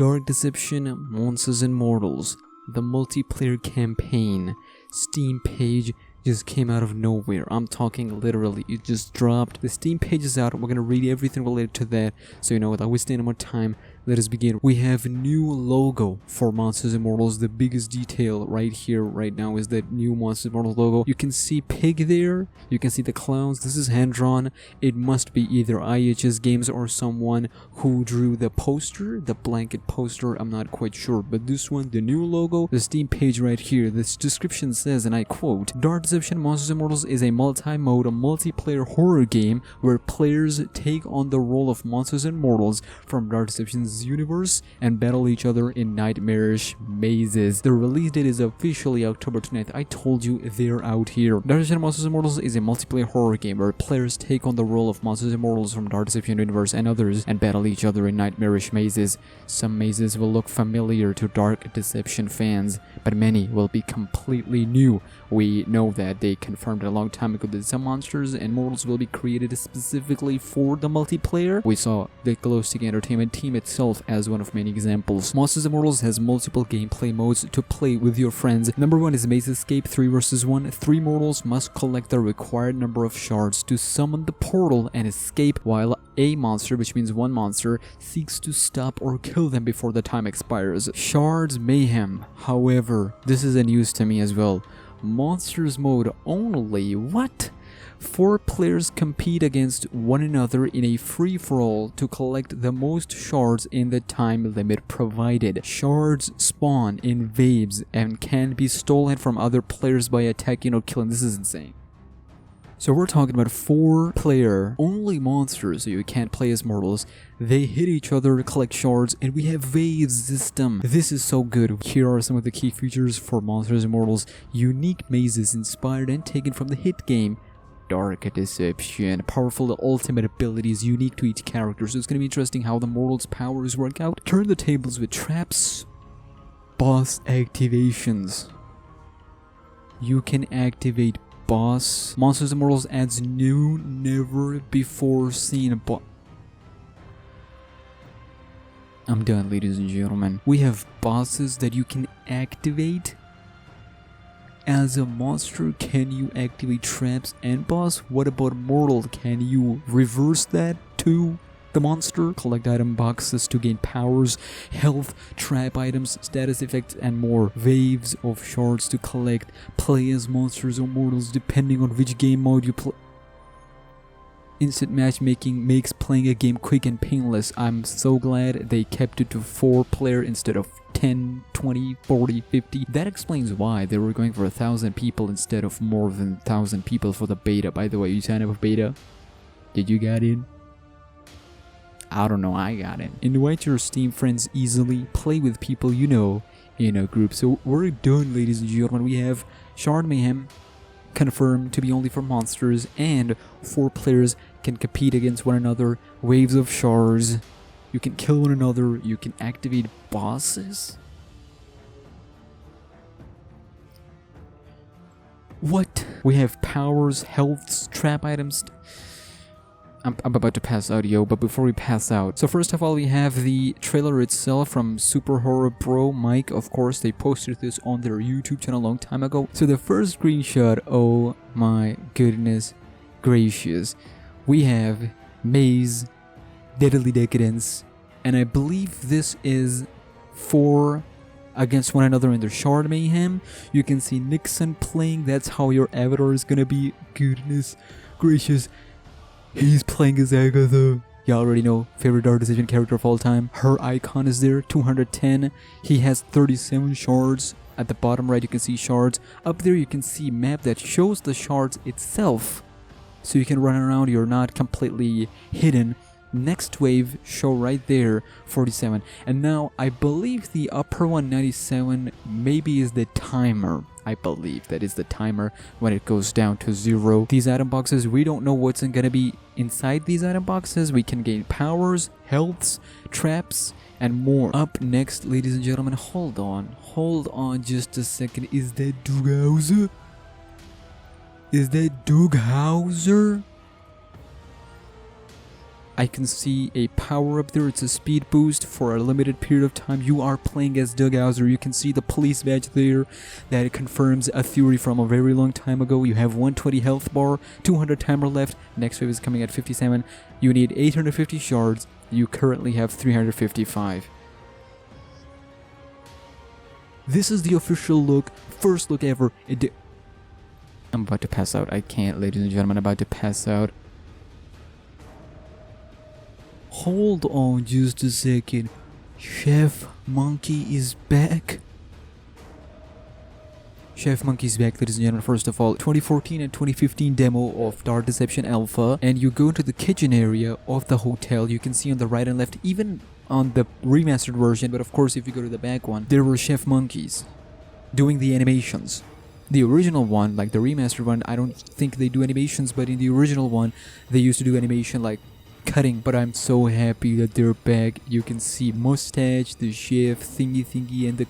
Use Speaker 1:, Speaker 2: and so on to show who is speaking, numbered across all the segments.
Speaker 1: Dark Deception Monsters Immortals, the multiplayer campaign. Steam page just came out of nowhere. I'm talking literally, it just dropped. The Steam page is out. We're gonna read everything related to that. So without wasting any more time, let us begin. We have new logo for Monsters Immortals. The biggest detail right here, right now, is that new Monsters Immortals logo. You can see Pig there. You can see the clowns. This is hand-drawn. It must be either IHS Games or someone who drew the poster, the blanket poster. I'm not quite sure. But this one, the new logo, the Steam page right here. This description says, and I quote, Dark Deception Monsters Immortals is a multi-mode, multiplayer horror game where players take on the role of Monsters Immortals from Dark Deception's universe and battle each other in nightmarish mazes. The release date is officially October 29th. I told you they're out here. Dark Deception Monsters Immortals is a multiplayer horror game where players take on the role of Monsters Immortals from Dark Deception universe and others and battle each other in nightmarish mazes. Some mazes will look familiar to Dark Deception fans, but many will be completely new. We know that they confirmed a long time ago that some Monsters Immortals will be created specifically for the multiplayer. We saw the Glowstick Entertainment team itself as one of many examples. Monsters Immortals has multiple gameplay modes to play with your friends. Number 1 is Maze Escape 3 vs 1. 3 mortals must collect the required number of shards to summon the portal and escape, while a monster, which means one monster, seeks to stop or kill them before the time expires. Shards Mayhem. However, this is a news to me as well. Monsters mode only. What? 4 players compete against one another in a free-for-all to collect the most shards in the time limit provided. Shards spawn in waves and can be stolen from other players by attacking or killing. This is insane. So we're talking about 4-player only monsters, so you can't play as mortals. They hit each other, collect shards, and we have waves system. This is so good. Here are some of the key features for Monsters Immortals. Unique mazes inspired and taken from the hit game Dark Deception. Powerful ultimate abilities unique to each character, so it's going to be interesting how the mortals' powers work out. Turn the tables with traps. Boss activations. You can activate boss. Monsters Immortals adds new, never before seen boss. I'm done, ladies and gentlemen. We have bosses that you can activate. As a monster, can you activate traps and boss? What about mortal? Can you reverse that to the monster? Collect item boxes to gain powers, health, trap items, status effects, and more. Waves of shards to collect. Play as monsters or mortals depending on which game mode you play. Instant matchmaking makes playing a game quick and painless. I'm so glad they kept it to 4-player instead of 10, 20, 40, 50. That explains why they were going for 1,000 people instead of more than 1,000 people for the beta. By the way, you signed up for beta? Did you get in? I don't know, I got in. Invite your Steam friends easily. Play with people you know in a group. So we're done, ladies and gentlemen. We have Shard Mayhem confirmed to be only for monsters, and 4 players can compete against one another. Waves of shards. You can kill one another. You can activate bosses. What? We have powers, healths, trap items. I'm about to pass out, yo, but before we pass out, so first of all, we have the trailer itself from Super Horror Bro Mike. Of course, they posted this on their YouTube channel a long time ago. So the first screenshot, oh my goodness gracious, we have Maze, Deadly Decadence, and I believe this is 4 against one another in the Shard Mayhem. You can see Nixon playing. That's how your avatar is gonna be. Goodness gracious. He's playing as Agatha. You already know, favorite Dark Deception character of all time. Her icon is there, 210. He has 37 shards. At the bottom right, you can see shards. Up there, you can see map that shows the shards itself. So you can run around, you're not completely hidden. Next wave, show right there, 47. And now, I believe the upper one, 97, maybe is the timer. I believe that is the timer when it goes down to 0. These item boxes, we don't know what's gonna be inside these item boxes. We can gain powers, healths, traps, and more. Up next, ladies and gentlemen, hold on just a second. Is that Doug Hauser? Is that Doug Hauser? I can see a power up there. It's a speed boost for a limited period of time. You are playing as Doug HOUSER. You can see the police badge there that confirms a theory from a very long time ago. You have 120 health bar, 200 timer left. Next wave is coming at 57. You need 850 shards. You currently have 355. This is the official look, first look ever. I'm about to pass out. I can't, ladies and gentlemen. I'm about to pass out. Hold on just a second. Chef Monkey is back. Chef Monkey's back, ladies and gentlemen. First of all, 2014 and 2015 demo of Dark Deception Alpha, and you go into the kitchen area of the hotel. You can see on the right and left, even on the remastered version, but of course if you go to the back one, there were Chef Monkeys doing the animations. The original one, like the remastered one, I don't think they do animations, but in the original one, they used to do animation like cutting. But I'm so happy that they're back. You can see mustache, the chef thingy, and the...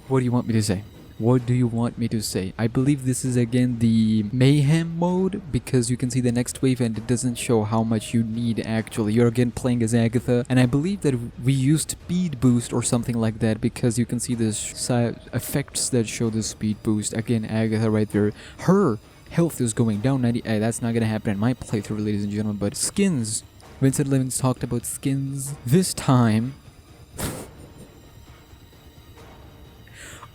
Speaker 1: What do you want me to say? What do you want me to say? I believe this is again the mayhem mode, because you can see the next wave and it doesn't show how much you need actually. You're again playing as Agatha, and I believe that we used speed boost or something like that, because you can see the effects that show the speed boost. Again, Agatha right there. Her health is going down 90. That's not gonna happen in my playthrough, ladies and gentlemen. But skins. Vincent Levins talked about skins. This time...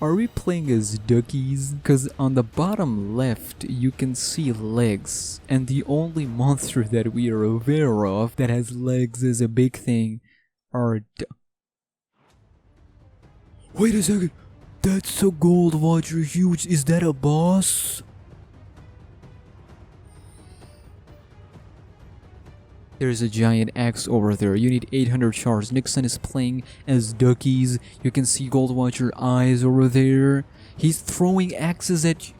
Speaker 1: Are we playing as duckies? Because on the bottom left, you can see legs. And the only monster that we are aware of that has legs as a big thing are... Wait a second! That's a Gold Watcher huge. Is that a boss? There's a giant axe over there. You need 800 shards. Nixon is playing as duckies. You can see Gold Watcher eyes over there. He's throwing axes at you.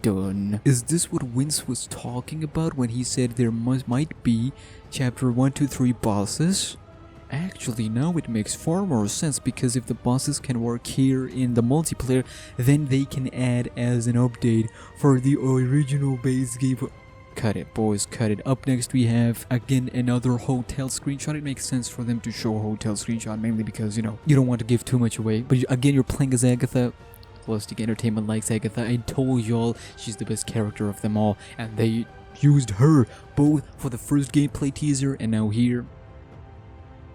Speaker 1: Done. Is this what Vince was talking about when he said there might be chapter 1, 2, 3 bosses? Actually, now it makes far more sense, because if the bosses can work here in the multiplayer, then they can add as an update for the original base game. Cut it, boys, cut it. Up next we have, again, another hotel screenshot. It makes sense for them to show a hotel screenshot, mainly because, you know, you don't want to give too much away. But again, you're playing as Agatha. Plastic Entertainment likes Agatha. I told y'all she's the best character of them all, and they used her both for the first gameplay teaser and now here.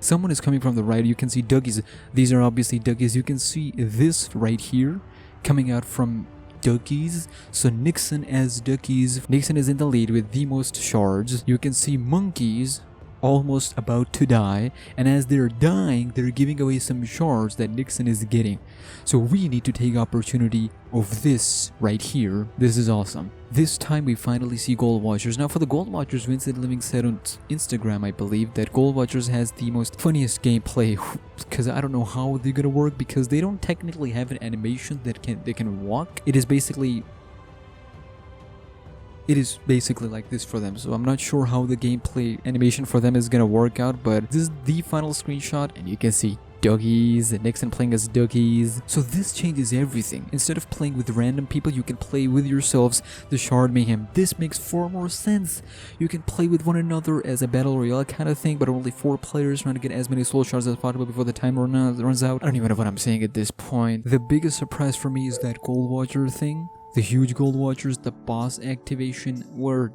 Speaker 1: Someone is coming from the right. You can see Dougies. These are obviously Dougies. You can see this right here coming out from Dougies. So Nixon as Dougies. Nixon is in the lead with the most shards. You can see monkeys almost about to die, and as they're dying, they're giving away some shards that Nixon is getting. So we need to take opportunity of this right here. This is awesome. This time we finally see Gold Watchers. Now for the Gold Watchers, Vincent Living said on Instagram, I believe, that Gold Watchers has the most funniest gameplay, because I don't know how they're gonna work, because they don't technically have an animation that they can walk. It is basically like this for them, so I'm not sure how the gameplay animation for them is gonna work out, but this is the final screenshot, and you can see Dougies and Nixon playing as Dougies. So this changes everything. Instead of playing with random people, you can play with yourselves, the Shard Mayhem. This makes far more sense. You can play with one another as a battle royale kind of thing, but only 4 players trying to get as many soul shards as possible before the timer runs out. I don't even know what I'm saying at this point. The biggest surprise for me is that Gold Watcher thing. The huge Gold Watchers, the boss activation. Where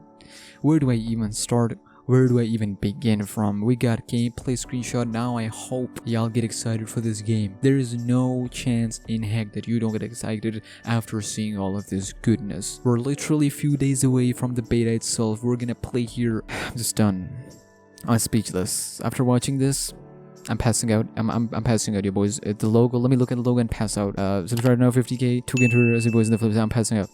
Speaker 1: do I even start? Where do I even begin from? We got gameplay screenshot. Now I hope y'all get excited for this game. There is no chance in heck that you don't get excited after seeing all of this goodness. We're literally a few days away from the beta itself. We're gonna play here. I'm just done. I'm speechless. After watching this, I'm passing out. I'm passing out, you boys. The logo. Let me look at the logo and pass out. Subscribe now, 50k. 2 enter as you boys in the flips. I'm passing out.